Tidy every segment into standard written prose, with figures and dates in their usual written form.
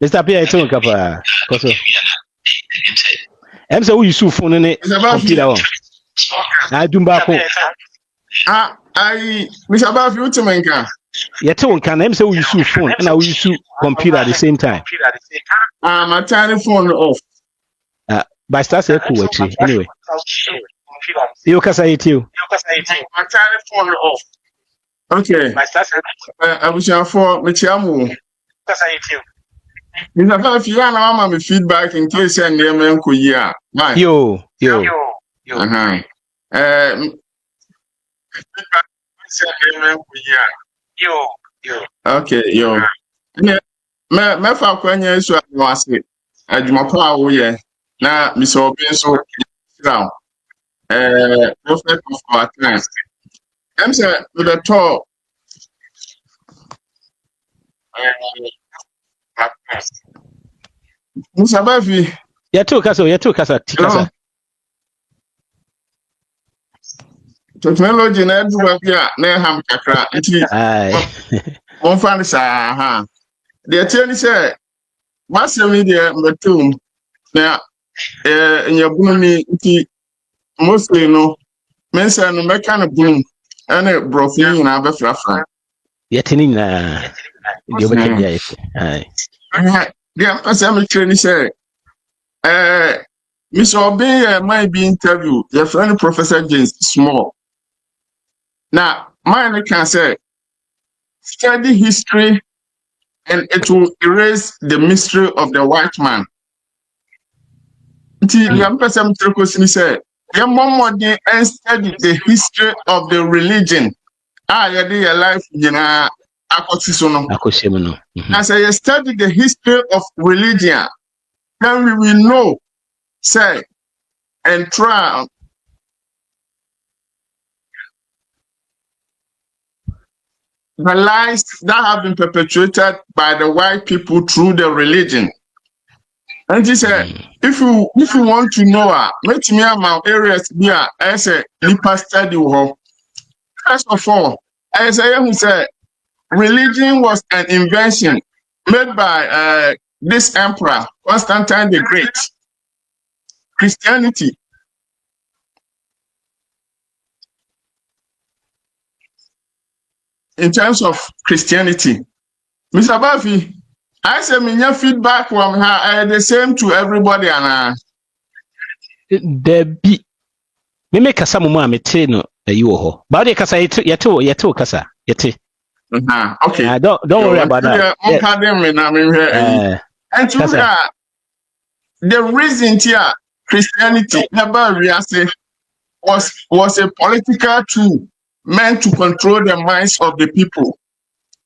Mr. Pierre, it's on Kappa. I'm so you so phone it. I do back home. I Mr. Bafi to menka. Yet one can I'm so you so phone and I will use computer at the same time. My tiny phone off. By stars anyway. You can say it too. My tiny phone off. Okay. I wish you for Michiamu. Mr. Bafi, you are my feedback in case your name and Kuya. Yo. Okay, yo. Me fa kwanya so wase. Adwuma pa wo ye. Na mi so obi so down. Prophet of our time. I'm say with the talk. Musa Bafi. Ya tu kasa tikasa. Technology na eduwa bia na ham kakra. Nti on fan sa ha. The tell say masemi de mbetum na nyabunumi nti mostly no mensa no meka no bum ene brofi nyina be frafra. Yetini na yo beke ya ife. Dia asem training say Mr. Obey might be interview your friend Professor James Small. Now, mine can say study history and it will erase the mystery of the white man. Until young person say, your mom and study the history of the religion. Your life, Akosemono. As I study the history of religion, then we will know, say, and try. The lies that have been perpetuated by the white people through the religion. And he said, if you want to know, make me my areas here as a nipa study. First of all, Isaiah who said, religion was an invention made by this emperor, Constantine the Great. Christianity. In terms of Christianity, Mr. Bafi, I say my feedback from her the same to everybody and there be me make kasa mo a mete no you ho ba de kasa yeto kasa yete okay don't worry about that and to that the reason here Christianity never really was a political tool meant to control the minds of the people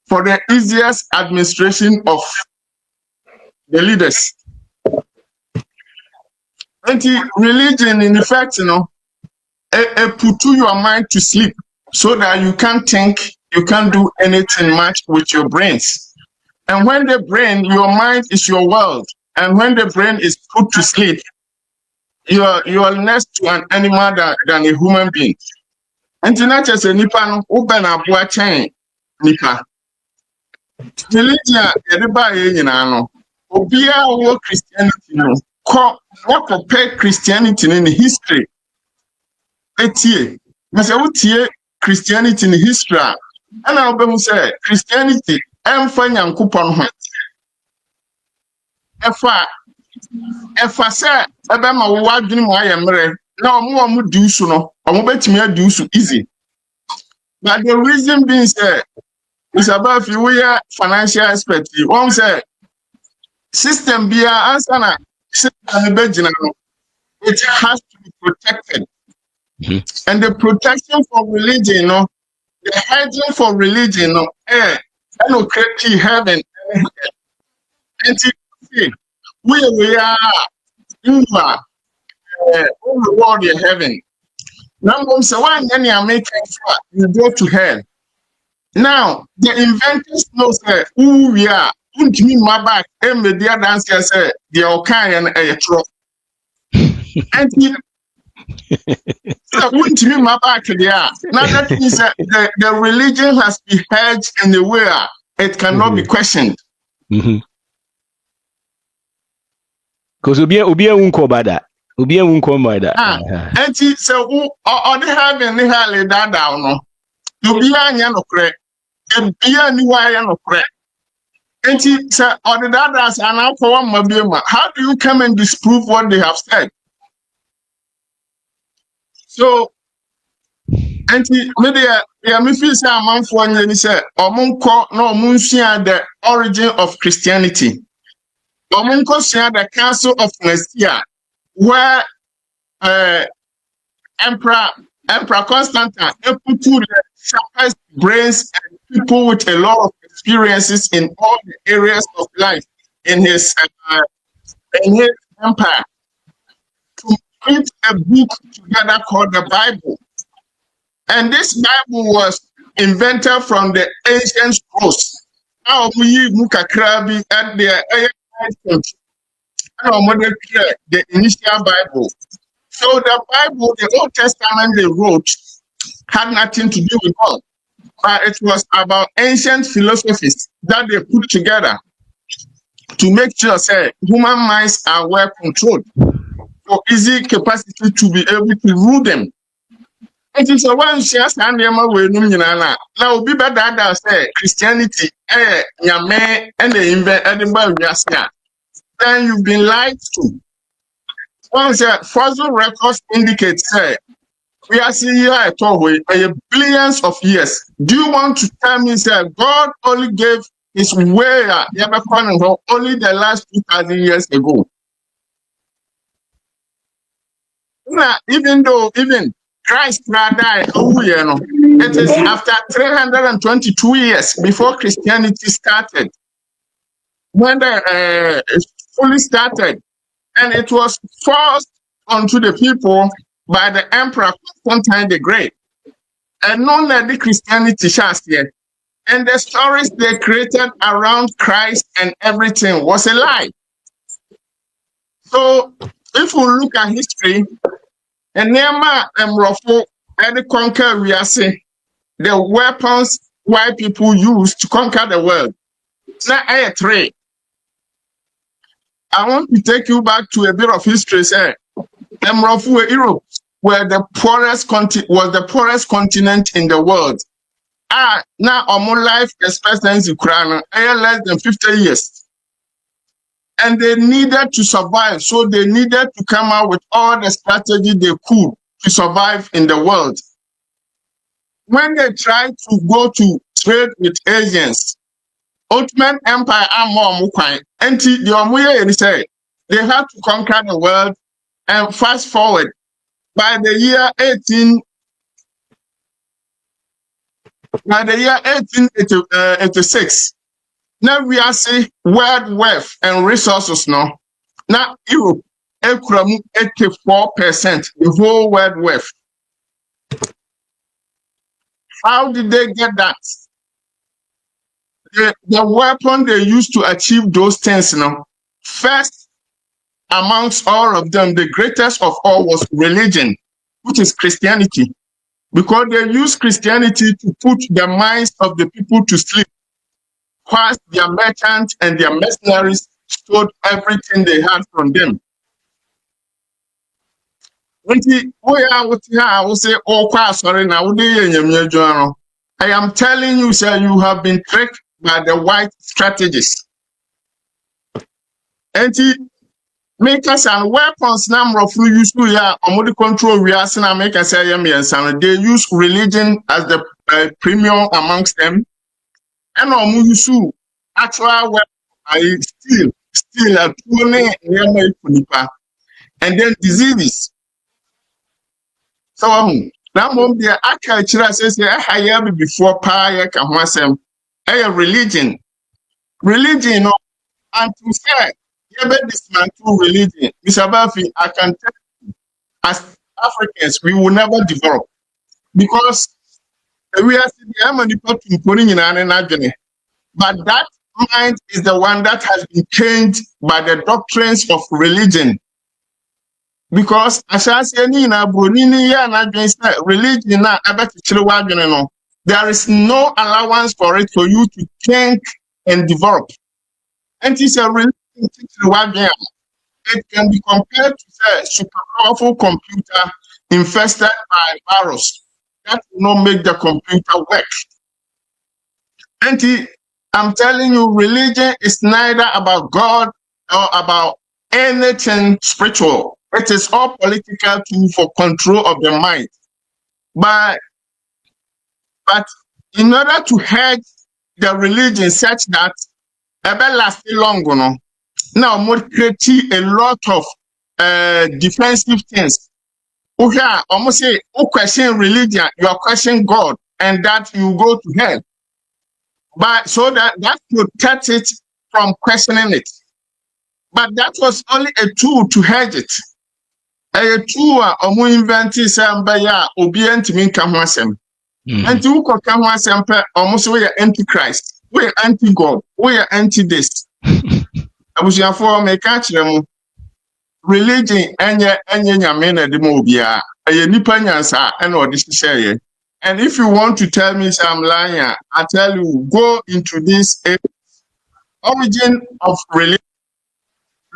for the easiest administration of the leaders. Anti-religion, in effect, it put your mind to sleep so that you can't think, you can't do anything much with your brains. And when the brain, your mind is your world, and when the brain is put to sleep, you are next to an animal than a human being. And not just a nipa open a boa chain nipa. Religion, everybody obia wo Christianity no. What compare Christianity in history? Etie. Mase wo tie Christianity in history. And I obey say Christianity emfa nyankopon ho. Efa say ebe ma wo adwene mo ayemre. Now, more do so no, I'm betting me do so easy. But the reason being said is about if we are financial expert. One say system be answer na system it has to be protected. And the protection for religion, the hedging for religion, no create heaven. And we are in the world in heaven. Now, you go to hell. Now, the inventors know who we are. Wouldn't me my back, and the dear dancer said, the okay and a truck. And wouldn't me my back there. Now, that means that the religion has been hedged in the way it cannot be questioned. Because ubia unko bada. Ubia unko bada. And so or the having the hali that down. Ubia nyano kre. And bia ni waya no kre. And so or the dadas and now for one mabima. How do you come and disprove what they have said? So and media me feel say among for any say omunko no munsia the origin of Christianity. Omunko share the Council of Nicaea, where Emperor Constantine put the sharpest brains and people with a lot of experiences in all the areas of life in his empire to put a book together called the Bible. And this Bible was invented from the ancient scrolls. Now we mukakrabi at the initial Bible. So the Bible, the Old Testament they wrote, had nothing to do with God, but it was about ancient philosophies that they put together to make sure say human minds are well controlled for easy capacity to be able to rule them. It is a one shares and now be better than say Christianity, Yame, and the invent Edinburgh. Then you've been lied to. Once fossil records indicate say we are seeing here at all billions of years. Do you want to tell me that God only gave his way only the last 2,000 years ago? Now, even Christ died, it is after 322 years before Christianity started. When it fully started, and it was forced onto the people by the Emperor Constantine the Great. And none of the Christianity shares here. And the stories they created around Christ and everything was a lie. So if we look at history, and Nema and Rofo and the conquer we are saying the weapons white people use to conquer the world. Now I three. I want to take you back to a bit of history. Say, Emrofu Europe, where the poorest was the poorest continent in the world. Now our life expectancy less than 50 years. And they needed to survive, so they needed to come out with all the strategy they could to survive in the world. When they tried to go to trade with Asians, Ottoman Empire and the say they had to conquer the world. And fast forward, by the year 1886, now we are seeing world wealth and resources now. Now Europe, 84%, the whole world wealth. How did they get that? The weapon they used to achieve those things now. First, amongst all of them, the greatest of all was religion, which is Christianity. Because they used Christianity to put the minds of the people to sleep, whilst their merchants and their mercenaries stole everything they had from them. I am telling you, sir, you have been tricked by the white strategists. And makers and weapons number of use to ya or control we are saying make say they use religion as the premium amongst them. And use actual weapons still a and then diseases. So now the culture says I have before pie can religion. Religion and to say dismantle religion. Mr. Bafi, I can tell you, as Africans, we will never develop because we are putting in an journey. But that mind is the one that has been changed by the doctrines of religion. Because as I say, religion, there is no allowance for it for you to think and develop. And it's a religion. it can be compared to a super powerful computer infested by virus that will not make the computer work. And I'm telling you, religion is neither about God or about anything spiritual. It is all political tool for control of the mind. But in order to hedge the religion such that it will last long, now more create a lot of defensive things. Okay, almost say, you question religion, you are questioning God, and that you go to hell. But so that protects it from questioning it. But that was only a tool to hedge it. A tool omu invented some by ya obedient to me come wasem. And to come wasem almost we are antichrist, we are anti-God, we are anti-this. I was your for me catch them. Religion enya nyamena de mobia. A nipa nyansa and or this share. And if you want to tell me some lying, I tell you, go into this origin of religion.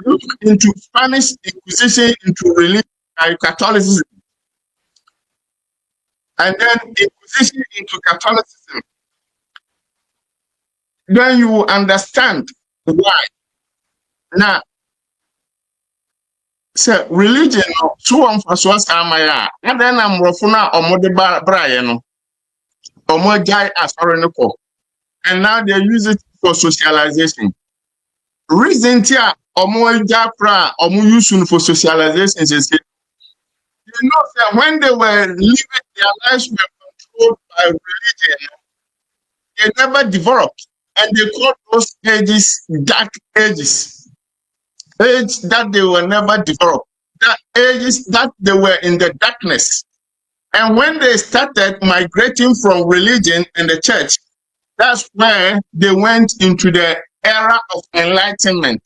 Look into Spanish Inquisition, into religion, Catholicism, and then Inquisition into Catholicism. Then you will understand why. Now, so religion, so on for so amaya, and then I'm rofuna or modeba Brian or more guy as and now they use it for socialization. Reason here or more japra or more useful for socialization is you know that when they were living their lives were controlled by religion, they never developed, and they called those ages dark ages. Age that they were never developed. That ages that they were in the darkness. And when they started migrating from religion and the church, that's where they went into the era of enlightenment.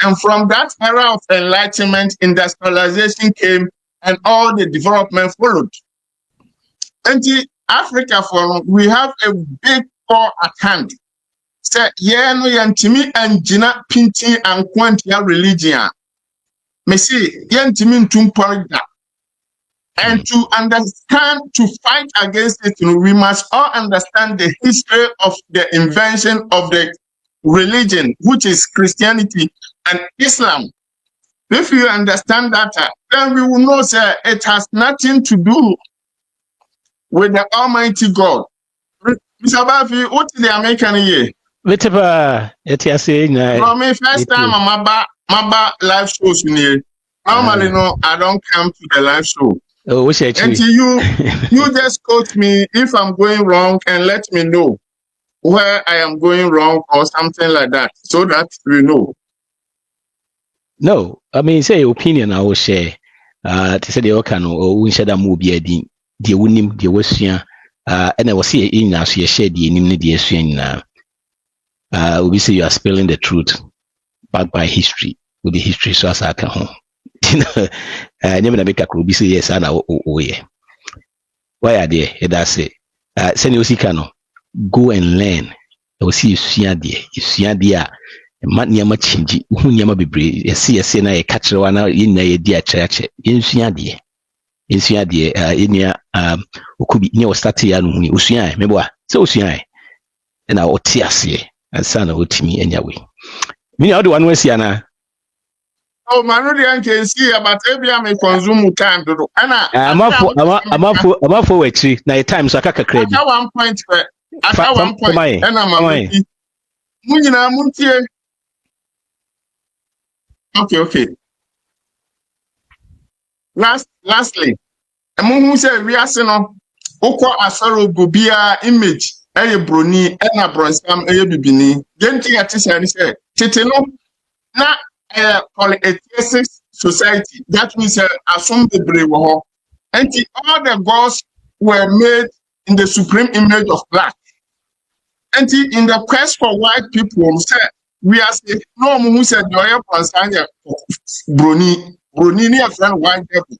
And from that era of enlightenment, industrialization came and all the development followed. And in Africa, we have a big call at hand. Say, yeah, no, yantimi and jina pinti and quantia religion. Me see, yantimi tumporida. And to understand, to fight against it, we must all understand the history of the invention of the religion, which is Christianity and Islam. If you understand that, then we will know that it has nothing to do with the Almighty God. Mr. Bafi, what is the American year? Whatever it is saying. For me, first time I'm about live shows in here. Normally, no, I don't come to the live show. Oh, which actually. Until you just coach me if I'm going wrong and let me know where I am going wrong or something like that, so that we know. No, I mean, say opinion I will share. To say the Okano or Winshada Mubi, the Winim, the Westian, and I will see in as you share the name the Asian. We say you are spelling the truth backed by history with the history so as I can home. Never make a club, say yes, and oh, yeah. Why are they? That's it. Send you see, go and learn. I will see you see a dear. Man near much change, who never be brave. You see, I catch one out in a dear church. In Siadia, in your could be near Statia, Usia, Meboa, so Usia, and I will tear say, and son of me anyway. Me, how do one was Yana? Oh, Manudian can see about every time consume time to do. I'm up for actually, 9 times so I can't credit. At one point, and I'm Okay. Lastly, among who said we are saying, Oko Asaro Gobia image, a brony, and a bronsam, a bibini. Genting at this and say, Titano, not call it a theistic society. That means assume the brave war. And all the gods were made in the supreme image of black. And in the quest for white people, said, we are saying, no, who said, Joya Pansanya, Bruni, near friend white people.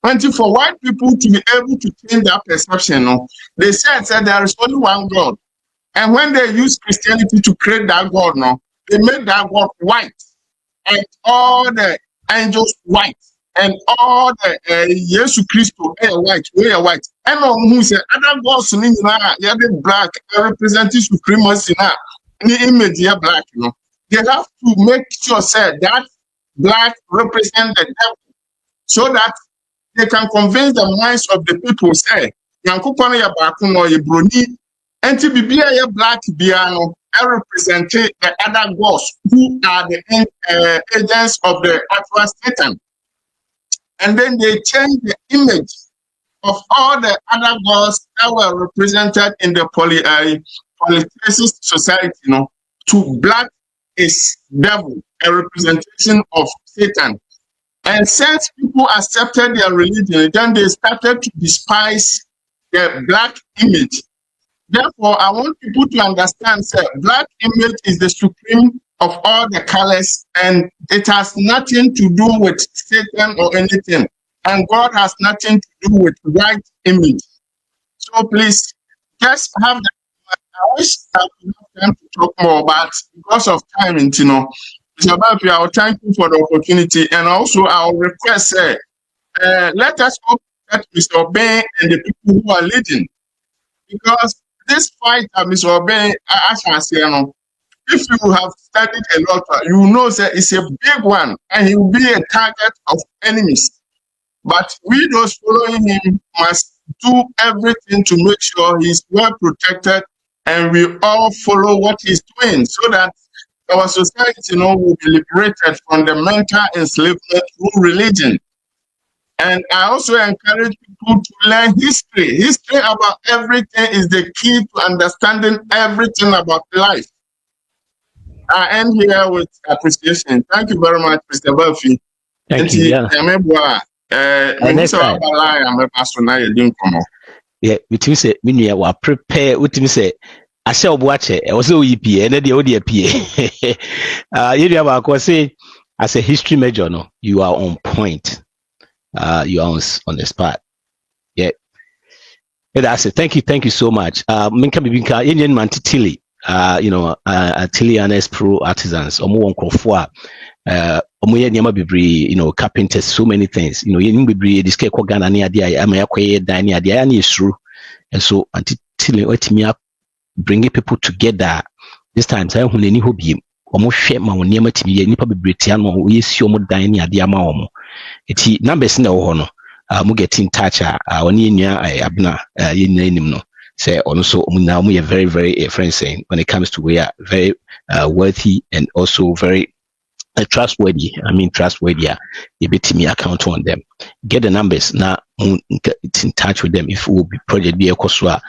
And for white people to be able to change that perception, they said there is only one God. And when they use Christianity to create that God, they made that God white. and all the angels white, and all the Jesus Christ white, we are white. And who say other gods in yeah, black representing supremacy now. The image here black, you know. They have to make sure say that black represent the devil, so that they can convince the minds of the people. Say, Yankupana ya bakuno ye broni, enti bibia ya black biano. I represent the other gods who are the agents of the actual Satan. And then they change the image of all the other gods that were represented in the polytheist society, you know, to black is devil, a representation of Satan. And since people accepted their religion, then they started to despise the black image. Therefore, I want people to understand that black image is the supreme of all the colors, and it has nothing to do with Satan or anything. And God has nothing to do with white image. So please, just have that. I wish I could have time to talk more, but because of time, you know, Mr. Bapi, I'll thank you for the opportunity. And also, I'll request, let us hope that Mr. Obey and the people who are leading, because this fight, Mr. Obey, as I say, you know, if you have studied a lot, you know that it's a big one, and he will be a target of enemies. But we, those following him, must do everything to make sure he's well protected, and we all follow what he's doing, so that our society, you know, will be liberated from the mental enslavement through religion. And I also encourage people to learn history. History about everything is the key to understanding everything about life. I end here with appreciation. Thank you very much, Mr. Buffy. Thank you. Yeah. Yeah, we say we are prepare. We say I shall watch it. I was so EP and the ODP. You have a say as a history major, no, you are on point. You are on the spot. Yeah. That's it. Thank you so much. Minka Bibinka, Indian man Tili, you know, Tilianes pro artisans, or more on you know, carpenters, so many things. You know, you be this cake Ghana near the America, Dania, the Annie is true. And so until let me up, bringing people together. This time, I only need to be almost share my near to be any public Britain or we see more dining at the amount. It's numbers no honor. Mu get in touch. When you near Abna, you name no. Say also now we are very, very friends saying when it comes to we are very worthy and also very trustworthy. I mean trustworthy. You bet me account on them. Get the numbers now. It's in touch with them. If we will be project be a koswa.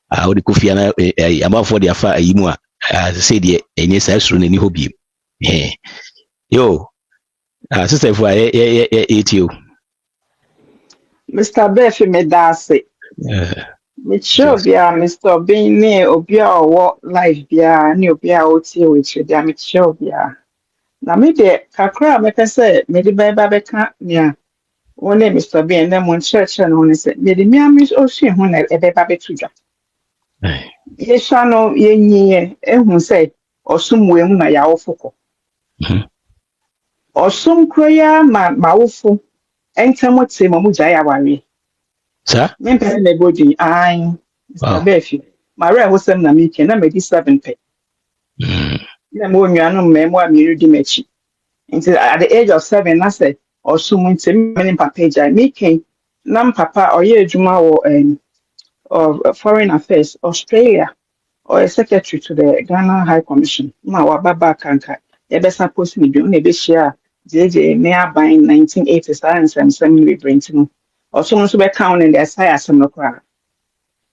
What the Kofi about for the affair Imua. As I said, and yes, I soon any hobby. Yo, sister, for it you. Mr. Befi Medase. Mitchell, Mr. Bini, Obia, or life, Bia, New Bia, Oti, which you damn it, show, Bia. Now, me de Kakra, make I say, maybe by Babeka, yeah. One name, Mr. B, and then one church, and one said, maybe me, Miss Ocean, when I ever Babituja. Yes, I know, ye, and who say, or some way, my awful. Or some prayer, my mouthful, and some would say, Mamujaya worry. Sir? Men person me body, I, Mr. Befi. My rare was some Namikan, I made 7 pay. The more you know, memoir, me ready mechi. Until at the age of 7, I said, or someone to me in page I making Nam Papa or ye Juma or Foreign Affairs, Australia, or a secretary to the Ghana High Commission. Ma Baba Kanka, the best supposed me doing a bit share, JJ nearby in 1980s and some bring or someone to be counting the side some no cry.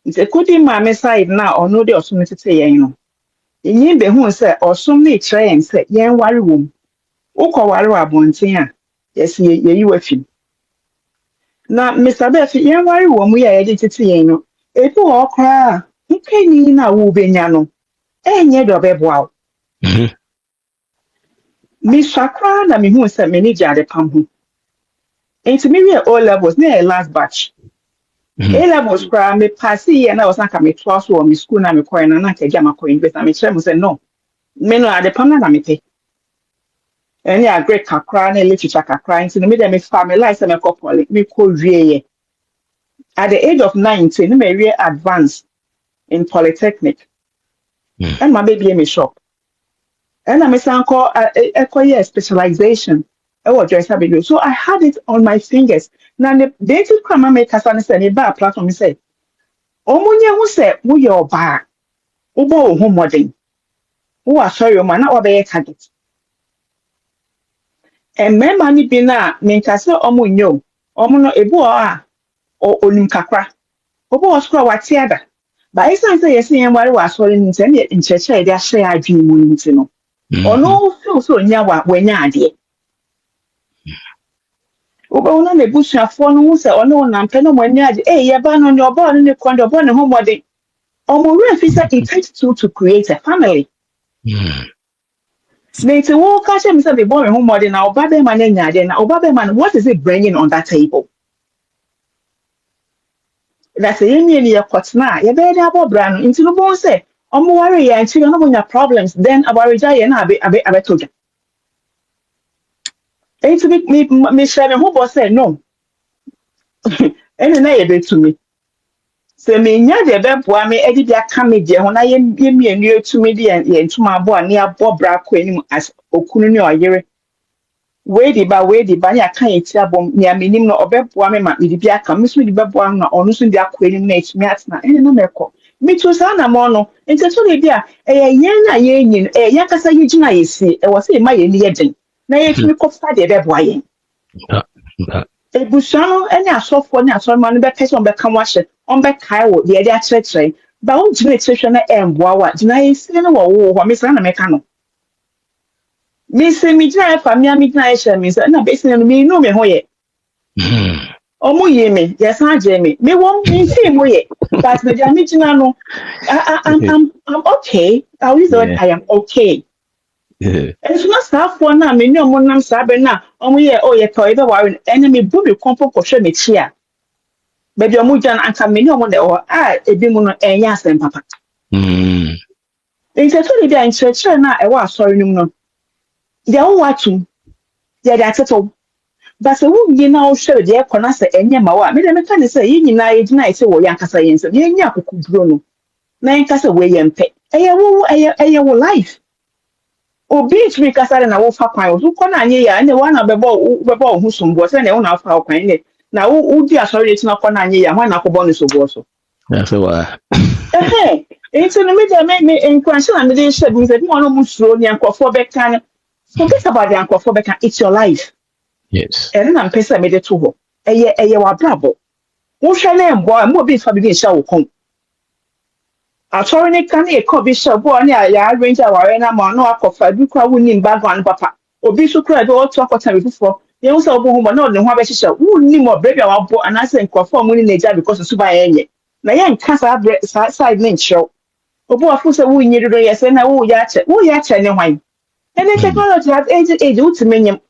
It's a good in my side now or no, they also need to say, you know. In ye be who say, or some may try and say, yan worry room. Oko worry abontia. Yes, ye were fin. Now, Mr. Befi, yan worry room we are edited to you know. A poor cry. Who can you now woo be yano? And yet of a wow. Miss Shakra, I mean, who said manager at the pump. Ain't me all levels near last batch. A levels cry me passy and I was not coming to us or me school and me coin and I can get my coin with me chairman said no. Men are the permanent me pay. Any a great kakra and literature kakra into the middle of family life and a couple me call at the age of 19, me really advanced in polytechnic. And my baby me shop. And I'm a call a specialization. So I had it on my fingers. Now the dating crama make us understand a bar platform say, Omunya who said, we your bar, Ubo home wedding. Who are sorry, man, or be a target. And me money be na, make us no omunyo, omuno eboa or onim kakra. Obo was crow what theatre. But I say, yes, and what was falling in church, they share a dream no. Or no, so nyawa when yadi. Obo na me bush ya phone who say, or no, I'm penny when yadi, eh, ya ban on your born in the condo born home wedding. Omo refisa it takes two to create a family. Later, walk catch himself a boy home wedding now, Babe man and yadi, now Babe man, what is it bringing on that table? That's the Indian year Kotna, you better have a brand into the bone say, Omo worry and she don't have problems, then about Rajay and I told you. Ain't to me sharing who was said no. And then to me. So me nya de beboa me edi bia ka me je ho na ye mienu to me de ye ntuma bo ani abo bra ko anim as okunu ne oyere we di ba ya kan eti abom nya menim no obeboa me ma me di bia ka me so di beboa na onu so di akọ anim na etimi atna ene no meko me to sa na mo no enti so le bia yen na ye nyin ya kasa ye gina yesi wo se ma ye ni ye den na ye tumi ko fa de beboa yen Ebushano any asofo ne asoma no be kese on be ka wahye on be kai wo de dia kyerɛkyerɛ ba wo gyina kyerɛhwɛ na emboa wa gyina yesi no wo ho me sa na meka no me se me gyina fa me gyina yɛ me se na be se no me no me ho ye omo ye me yes agye me wo me se mo ye but me dia me gyina no I'm okay I use that I am okay. And so not staff one now, me no more nam sabena, ye toy the warren enemy booby compo for me chia. Baby, your mujan and come me no one or a bimuno and yas and papa. They said to the in church now, I was sorry no. They all watching. Yeah, that's it all. But so you know, show the conasa and yamawa, made a can say, you know, it's nice, so yankasa yen, so yaku bruno. Nine cast away and pay. A life. Obi tiri kasa na wo fa kwan wo ko na anye ya ne wana bebo hu sombo se ne wo na fa kwan ne na wo di asori eti na ko na anye ya wana ko bo ne sobo so that's why enti no me encourage na me dey share me say mo no musuro ni ankofo be kan forget about the ankofo be kan it's your life yes and na mpesa me dey to ho eye wa brabo wo hwe na embo mo bi fa bi dey sha wo kon Attorney can a copy shop one ya arrange our na ma no akofa bi kwa woni background papa obi so kra do to akota before ye so obo hu no ne ho abehye woni mo brebe wa bo anase nkofo mo ni neja because so ba yenye na ye nka side ne nchiro obo afu se woni do ye se na wo ya che ne hwan and technology has age ultimenyem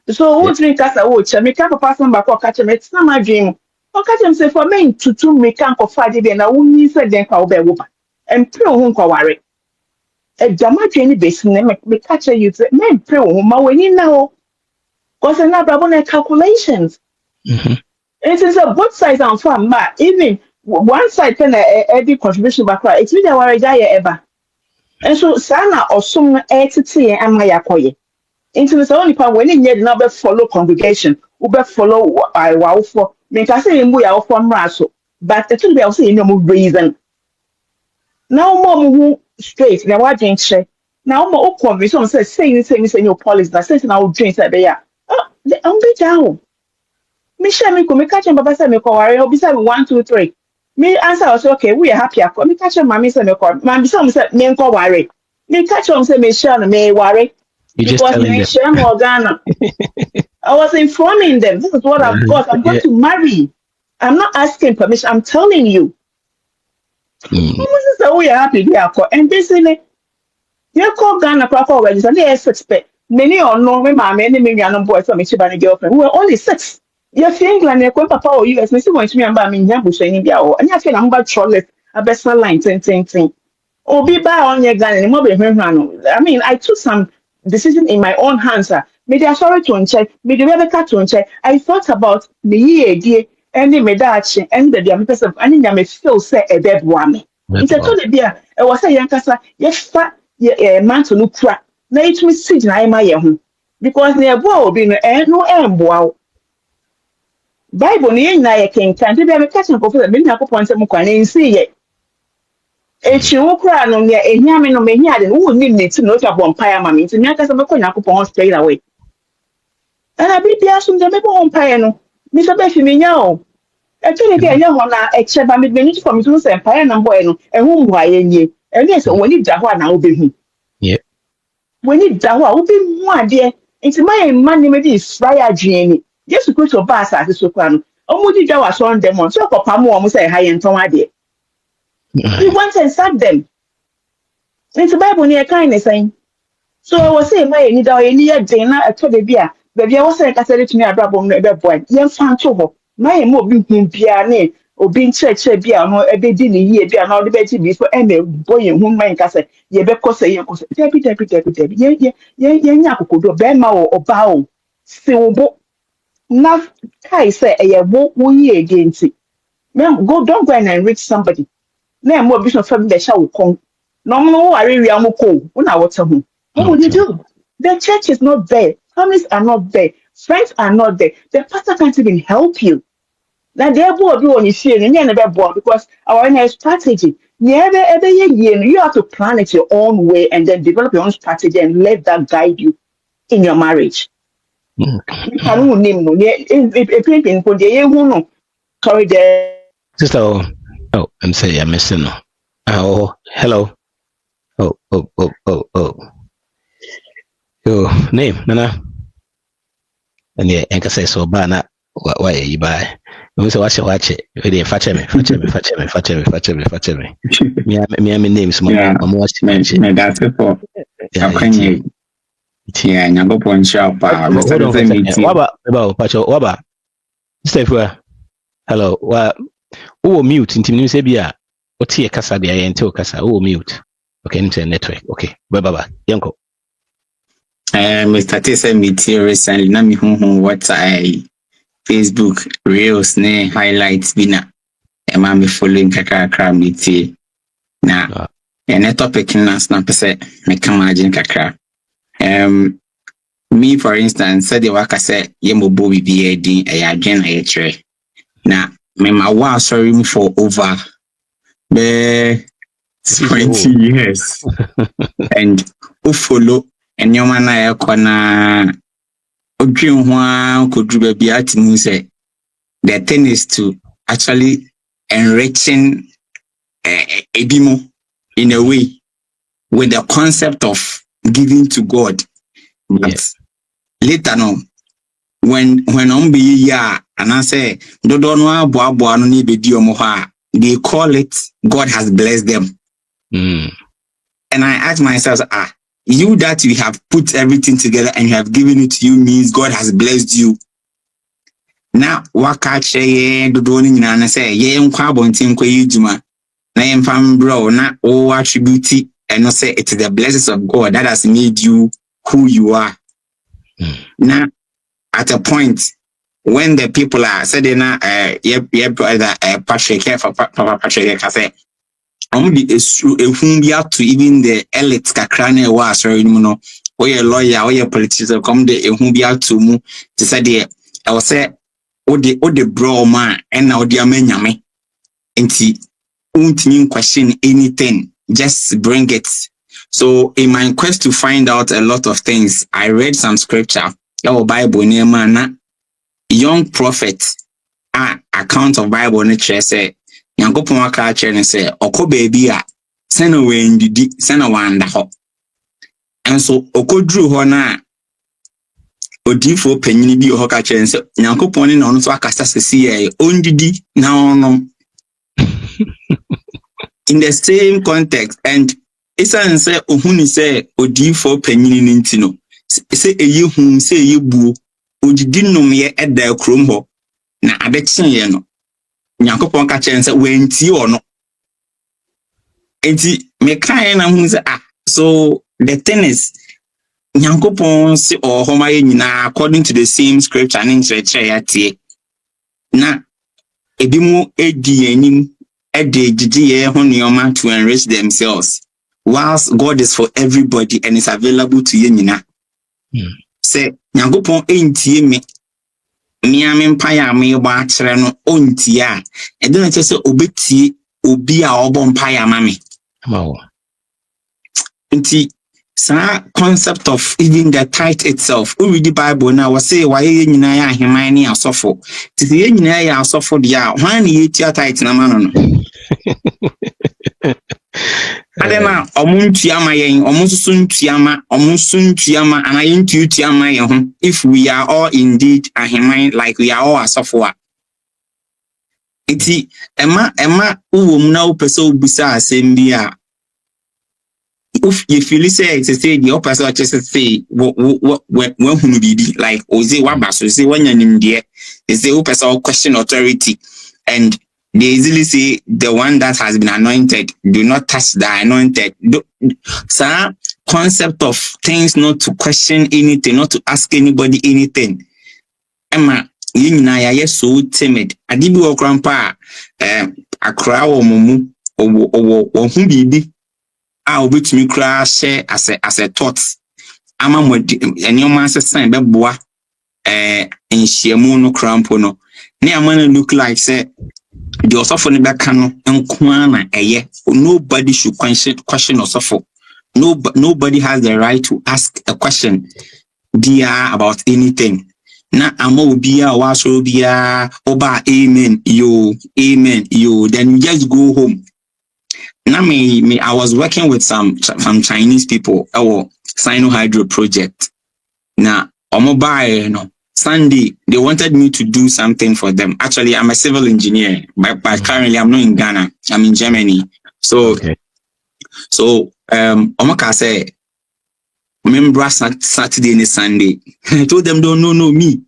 so wo drink kasa wo che me ka papa san ba ko ka che me it's not my dream. Okay, I'm saying for me to make a Friday then I won't use a den cow bear whoop and pray on worry. A jama training basin me catch a youth men pray on my way in now. Because another calculations. It is a both sides and farm, but even one side can a contribution back right. It's really a worry die ever. And so Sana or some entity and my akoye. Into the only part when you never follow congregation, ube follow I wow for. Because I say we are from Rasso, but the two say no more reason. Now more straight, now what drink share. Now more conversation says saying your policy that says now drinks that they are. Oh, the unbe down. Me share me come catch him, Baba say me call worry, beside 1, 2, 3. Me answer was okay, we are happy. Me catch him, mommy say me call. Mommy say me call worry. Me catch him say me share me worry. You just Because me share more Ghana. I was informing them. This is what I've got. I'm going to marry. I'm not asking permission. I'm telling you. This is the way happy they are. And basically, you call Ghana proper weddings and they expect many or no, my many young boys from Michigan girlfriend. We were only 6. You think like you're going papa or US, Mr. Going to me and by me, Yambush in India, and you feel I'm about Charlotte, a best line, 10. Oh, be by on your gun and mobile. I mean, I took some decision in my own hands. Maybe I sorry to check, maybe we have a cut to check. I thought about the year, dear, and the medachi, and the young person, and I may feel say a dead woman. It's a total beer. I was a young cassa, yes, fat, man to look crap. Now it me sit in my home because near bow being no wow. Bible near na can be a catching for the minute upon some and see it. If you walk around on your yamin on my yard and who need to note up on Pia Mammy to make us a Macon straight away. And I be the assumed the Maple on Piano. Mr. Bessie me know. Actually, I know on except I made from Zeus and Piano Bueno and whom why ye. And yes, when you Jawa now be him. Yeah. When you Jawa will be one dear. It's my money made is fire Jenny. Just to put your bass at the soprano. Oh, would you Jawa son them on so for Pamo almost a high and Tom idea. We went and sacked them. It's a Bible near kindness saying. So I was saying, my need our near dinner at the beer. Baby, I was saying, I said it to me, a brother, never boy. Young fan trouble. My more being piano or being church beer or a bed in a year, beer, now the betty before any boy in whom my castle. Ye because say, Debbie, Yaku could do Bema or bow. Still, now, Kai say, a walk 1 year against it. Ma'am, don't go and enrich somebody. Now more business from the show come. No more I really am cool when I was home. What would you do? The church is not there, families are not there, friends are not there. The pastor can't even help you. Now they're bored on you see and you're never bored because our own strategy. Every year you have to plan it your own way and then develop your own strategy and let that guide you in your marriage. You can't name no sorry there. Sister, oh, I'm saying I'm missing. Oh, hello. Your name, Nana. And yeah, and say so bana. Why you buy? We say watch it. Ready? Fetch me. Me names. I'm watching. Me that's it for. Yeah, nyango poncha pa. Waba. Stay for. Hello. Who mute? Intim say bia. Oti kasa dia yente kasa. Who mute? Okay, into network. Okay. Bye. Yanko. Mr. T said me recently. Na mi what I Facebook reels ne highlights bina. Ema me following kakra me ti. Na ene topic na snap say me come imagine kakra. Me for instance said the waka say yemo bo bibi din e adwen na yetre. Na me ma wa sorry me for over 20 years. And who follow and your man I kona odwin ho kodru ba bia timu say the thing is to actually enriching ebimo in a way with the concept of giving to God. But later on when be ya and I say do no aboa no ni bedi omo ha, they call it God has blessed them. And I ask myself, you that you have put everything together and you have given it to you means God has blessed you. Now, waka che do ni na say ye nkwa bontin kwa yijuma na ye mfam bro na o attribute and no say it is the blessings of God that has made you who you are. Now, at a point when the people are saying brother Patrick for Papa Patrick say the to even the elite kakrane wa sorry no or a lawyer or a politician come the to mu to say the I was say the bro man and now the amenyame enti won't question anything, just bring it. So in my quest to find out a lot of things, I read some scripture your Bible near man young prophet account of Bible nature say Yankopon aka kire say okọ baby a sena wendidi sena wanda ho enso okoduru ho na odifo panyini bi ho ka kire say Yankopon ni na ono so akasa sesi ye ondidi na ono in the same context. And isan say ohuni say odifo panyini ni ntino say eyi hu say eyi buo odidi nom ye eda krom ho na abechen ye no Nyankopon ka kire say wenti ono enti me kan na hu say so the thing is Nyankopon si ohoma ye nyina according to the same scripture and nkyerɛkyerɛ yɛatie. Na ebi mu edi anim ede gigi ho nneɔma to enrich themselves, whilst God is for everybody and is available to ye nyina. Say Nyankopon entie me ame mpaya ame ba akyerɛ no ontie a ɛde na kyerɛ sɛ obetie obi a ɔbɔ mpaya ma me. Nti sa concept of even the tithe itself, we read the Bible now, we say why ye nyina ya aheman ne asɔfo. Ti ye nyina ya asɔfo de a hwan ne ye tia tithe na ma no. Adema omuntuama yen omunsuntuama omunsuntuama and I intuama yen if we are all indeed aheman like we are all asɔfo a. Iti ema uwom na upese ubisa asɛm bi a if you feel say the opposite just say when hunu bibi like oze wabaso say when yanim there they say person question authority and they easily say the one that has been anointed do not touch the anointed. So concept of things not to question anything, not to ask anybody anything. Emma yina ya so timid adibi wo krampa akra wo mumu wo hu bibi a obetumi kra share as a thought ama mo enyo asesa be boa enhyiamu no krampo no ne amana look like say the osofo ne beka no enko na eye. Nobody should question osofo. Nobody has the right to ask a question about anything. Na amo bia waso bia oba amen yo then you just go home. Now me I was working with some Chinese people our Sino Hydro project. Now omo no Sunday they wanted me to do something for them. Actually I'm a civil engineer but currently I'm not in Ghana, I'm in Germany. So okay. So omo ka say remember Saturday and Sunday. I told them don't know me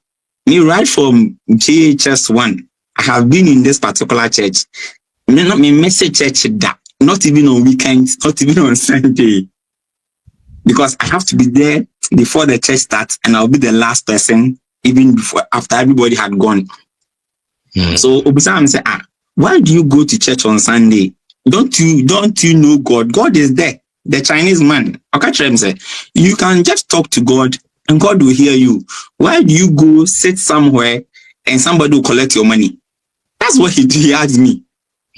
right from JHS 1. I have been in this particular church. Me message church that not even on weekends, not even on Sunday. Because I have to be there before the church starts and I'll be the last person even before after everybody had gone. So Obisam said, why do you go to church on Sunday? Don't you know God? God is there. The Chinese man. Okachem said, you can just talk to God and God will hear you. Why do you go sit somewhere and somebody will collect your money? That's what he asked me.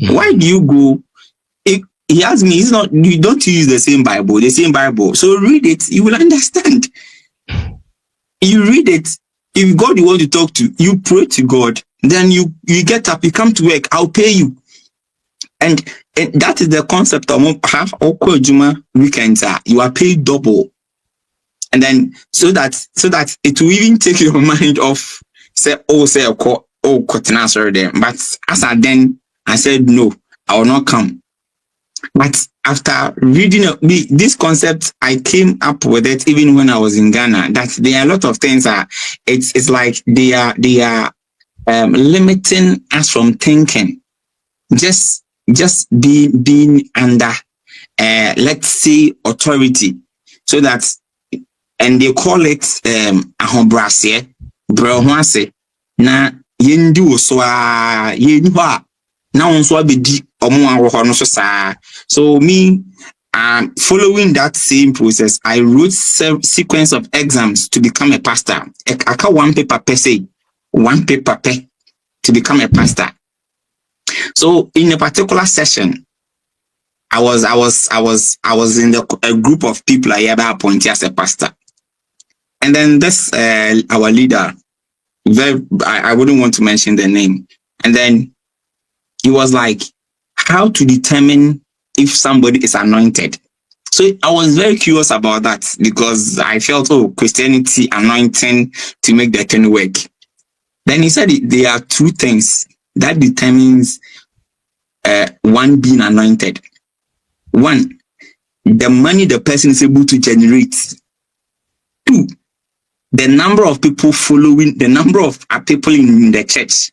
Why do you go? He asked me, you don't use the same Bible. So read it, you will understand. You read it. If God you want to talk to, you pray to God. Then you get up, you come to work, I'll pay you. And that is the concept of half or Juma weekends are. You are paid double. And then so that it will even take your mind off sorry there. But as I said no, I will not come. But after reading this concept, I came up with it even when I was in Ghana. That there are a lot of things it's like they are limiting us from thinking. Just being under let's say authority, so that and they call it ahombrase brehwase na yendu so yenhu na onso abedi omo awoho no so saa. So me following that same process, I wrote sequence of exams to become a pastor. Aka one paper per se, to become a pastor. So in a particular session, I was in a group of people I ever appointed as a pastor. And then this our leader, I wouldn't want to mention the name. And then he was like, how to determine if somebody is anointed. So I was very curious about that because I felt, Christianity anointing to make the thing work. Then he said there are two things that determines one being anointed. One, the money the person is able to generate. Two, the number of people following, the number of people in the church.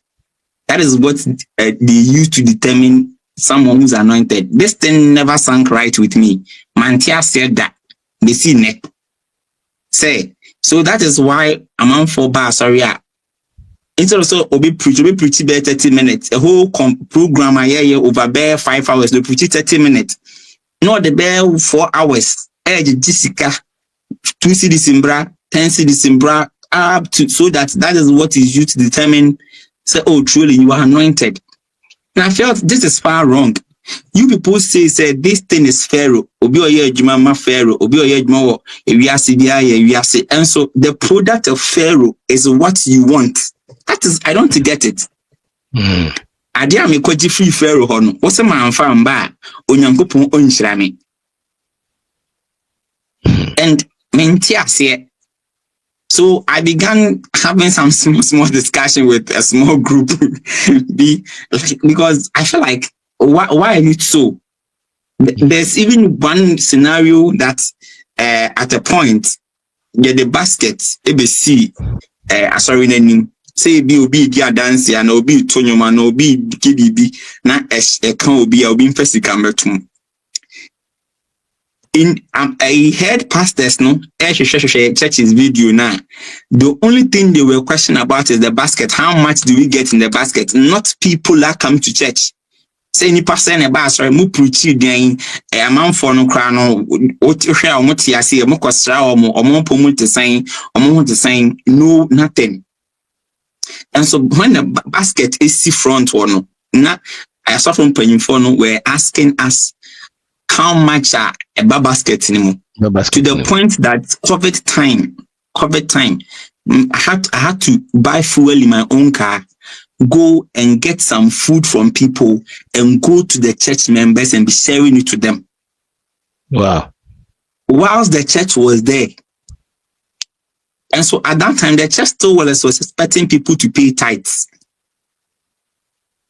That is what they use to determine someone who's anointed. This thing never sank right with me. Mantia said that. They see neck. Say, so that is why I'm on for bar, sorry. Instead of so obi preach be 30 minutes. A whole program over bare 5 hours, they preach 30 minutes. Not the bare 4 hours. Jessica 2 CDs in bra, 10 CDs in bra, up to so that is what is used to determine say, oh, truly you are anointed. And I felt this is far wrong. You people say this thing is Pharaoh. Obi oye ejuma ma Pharaoh. Obi oye ejuma wo ewiase bia ye ewiase. And so the product of Pharaoh is what you want. That is, I don't get it. Ade am ekoji free Pharaoh ho no. Wo se ma amfa mba onyankopon onhyira me. And mentiase. So I began having some small discussion with a small group because I feel like why is it so? There's even one scenario that at a point the basket ABC sorry name say obi dia dance and obi tonyoma na obi kibibi na kan obi mfesika metum. I heard pastors no church's video now. The only thing they were questioning about is the basket. How much do we get in the basket? Not people that come to church. Say any pastor in a bar, sorry, mu preach then a man for no crown or what you share or what you see, a mokostra or more promote to saying no nothing. And so when the basket is the front one, not I saw from penny for no, we're asking us how much a basket anymore. To the point that COVID time, I had to buy fuel in my own car, go and get some food from people and go to the church members and be sharing it to them. Wow. Whilst the church was there. And so at that time, the church still was expecting people to pay tithes.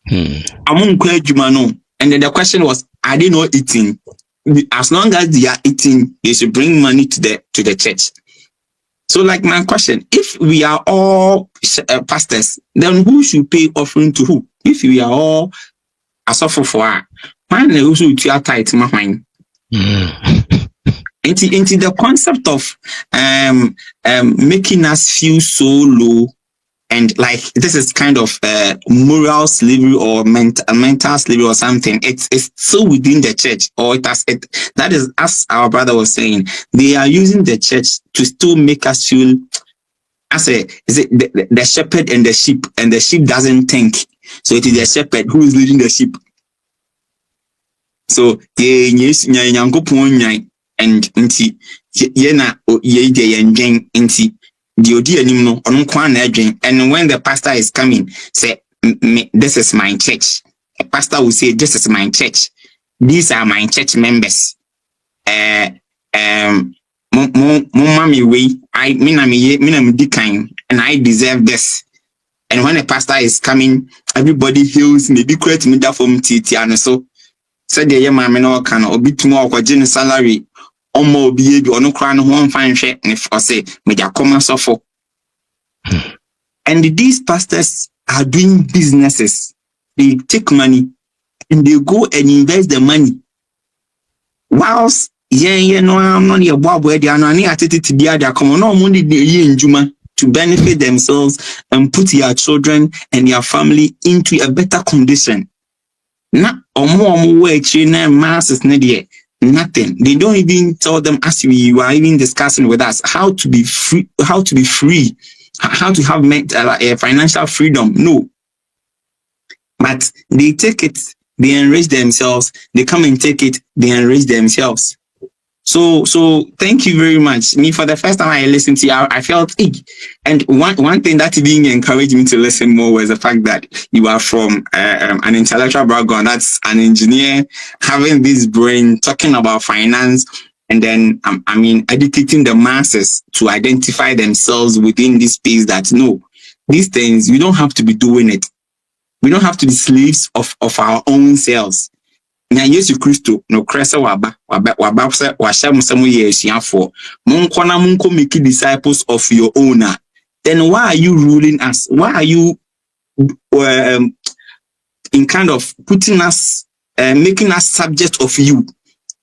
And then the question was, are they not eating? As long as they are eating, they should bring money to the church. So like my question, if we are all pastors, then who should pay offering to who? If we are all a suffer for why they also to your tithe mine? Into the concept of making us feel so low. And like this is kind of moral slavery or mental slavery or something. It's still within the church, or that is, as our brother was saying, they are using the church to still make us feel. I say, is it the shepherd and the sheep doesn't think, so it is the shepherd who is leading the sheep. So and and when the pastor is coming, say, this is my church. A pastor will say, this is my church. These are my church members. Mommy way, I mean, and I deserve this. And when a pastor is coming, everybody heals, maybe create me that from Titiano. So said the young man no can or bit more or general salary. Omo obi or no crown one fine share and if I say media come suffer. And these pastors are doing businesses. They take money and they go and invest the money. Whilst no, I'm not your bob where they are not attitude to the other come on money to benefit themselves and put your children and your family into a better condition. Not or more way masses nothing. They don't even tell them, as we are even discussing with us, how to be free, how to have financial freedom. No. But they take it, they enrich themselves, they come and take it, they enrich themselves. So thank you very much. Me, for the first time I listened to you, I felt and one thing that even encouraged me to listen more was the fact that you are from an intellectual background. That's an engineer, having this brain, talking about finance, and then educating the masses to identify themselves within this space. That no, these things we don't have to be doing it. We don't have to be slaves of our own selves. Na Yesu Kristo no kresa waba se washa samu ye asiafo monko na monko make disciples of your own. Then why are you ruling us? Why are you in kind of putting us making us subject of you?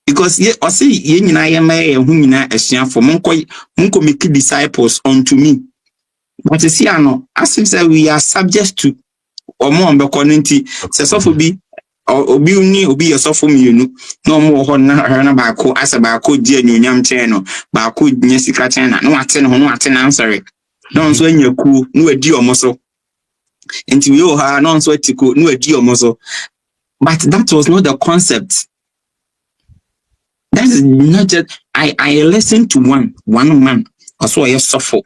Because I see ye nyina ye may who nyina esua for monko make disciples unto me. But you see, as if say we are subject to or more on the community, says so be or obi yourself for me, no more na bako as a bako dear new yam channel, bako nyesika channel, no attend answer. No so in your cool, no a deal muscle. And we all have non sweatico, no a deal muscle. But that was not the concept. That is not just I listened to one man, also I suffer.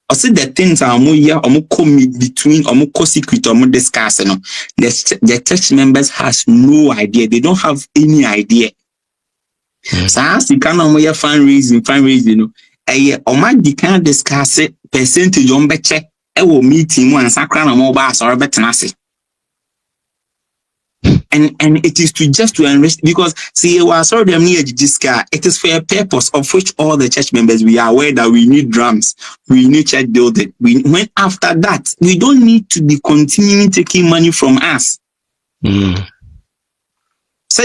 I see the things are more here, between secret discuss. The church members has no idea. They don't have any idea. So as you can fundraising, the can discuss it percentage on beche. Will meeting one sacral mobile or better. And it is to enrich, because see, we are sorry them near this car. It is for a purpose of which all the church members we are aware that we need drums, we need church building. When after that, we don't need to be continuing taking money from us. Said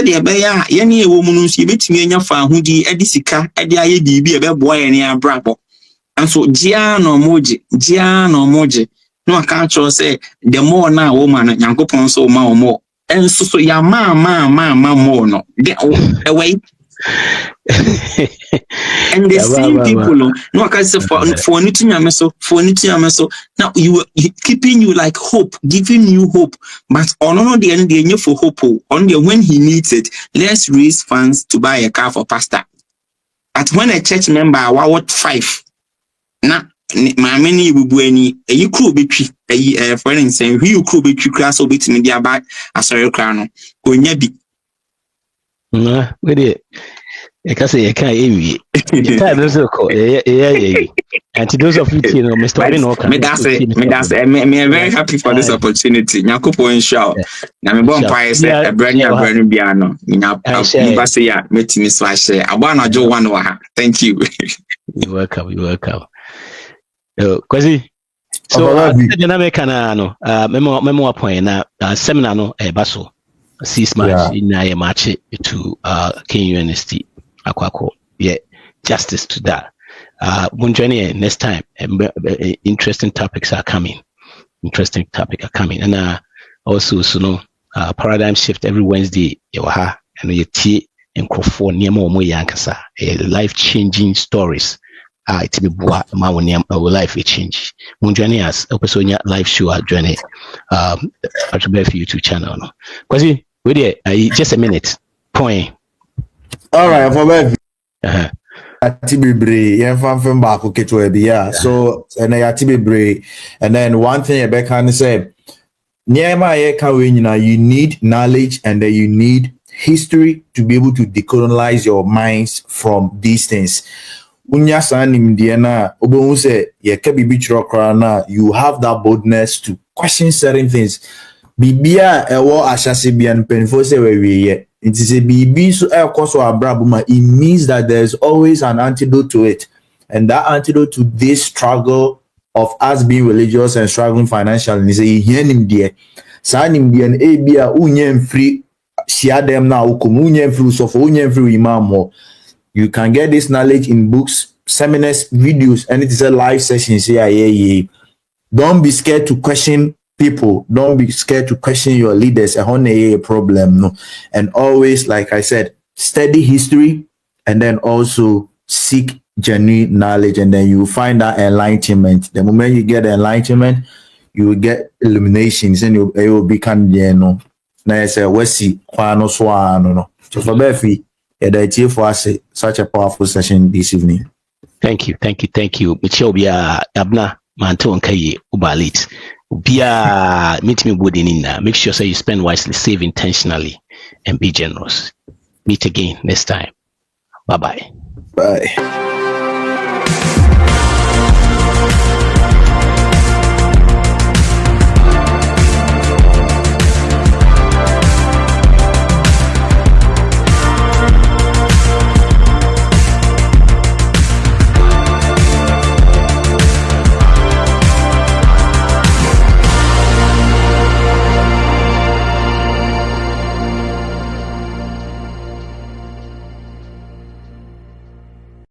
the bear, any woman she bet me in your fan who the edisica, edia be a boy and a brabo. And so Giano Moji, no, I can't say the more now woman, Yanko Ponso, more. And so ya ma more no away. And the same people no I can say for anything so now you keeping you like hope, giving you hope, but on the end they for hope on the when he needs it, let's raise funds to buy a car for pastor. But when a church member what 5 now my many bubuani you crew betri for instance you crew betri class or bit media back asori crown onya bi we dey e ka say e kan ewie the time is ko and to those of you Mr. Obino me very happy for this opportunity nyakopo inshallah na me bon fire say a brand new bia no nya say ya metimi so a share abana jo one wa thank you. You're welcome. Kwesi, so American memo point na seminar no baso 6 months in a match to King University akwako justice to that next time interesting topics are coming and also paradigm shift every Wednesday and you see microphone near more yankasa life changing stories. It be boa ma our life will change. Munjani as episode live show journey at the YouTube channel. Kwasi, we there just a minute. Point. All right, for me. Atibibre, yen fan back keto ebia. So and atibibre, and then one thing Rebecca can say, Niema ye ka you need knowledge and then you need history to be able to decolonize your minds from these things. Unya sanim diana obo say ye ke bibi chiro na you have that boldness to question certain things. Bibia ewo ashase bia npenfo say we ye. It is a bibi so ekoso abrabuma. It means that there's always an antidote to it. And that antidote to this struggle of us being religious and struggling financially is a hienim die. Sanim dian ebia unyem free siadem na ukumunye free so for unyem free imam. You can get this knowledge in books, seminars, videos, and it is a live session. Don't be scared to question people. Don't be scared to question your leaders. A problem, no. And always, like I said, study history and then also seek genuine knowledge, and then you will find that enlightenment. The moment you get enlightenment, you will get illuminations, and you will become no. Now I say, "What's he? No. So for Befi. For us such a powerful session this evening. Thank you. Michelle Bia Abna Manto Nkaye Ubalit. Bia meet me Budinina. Make sure you spend wisely, save intentionally, and be generous. Meet again next time. Bye. Bye.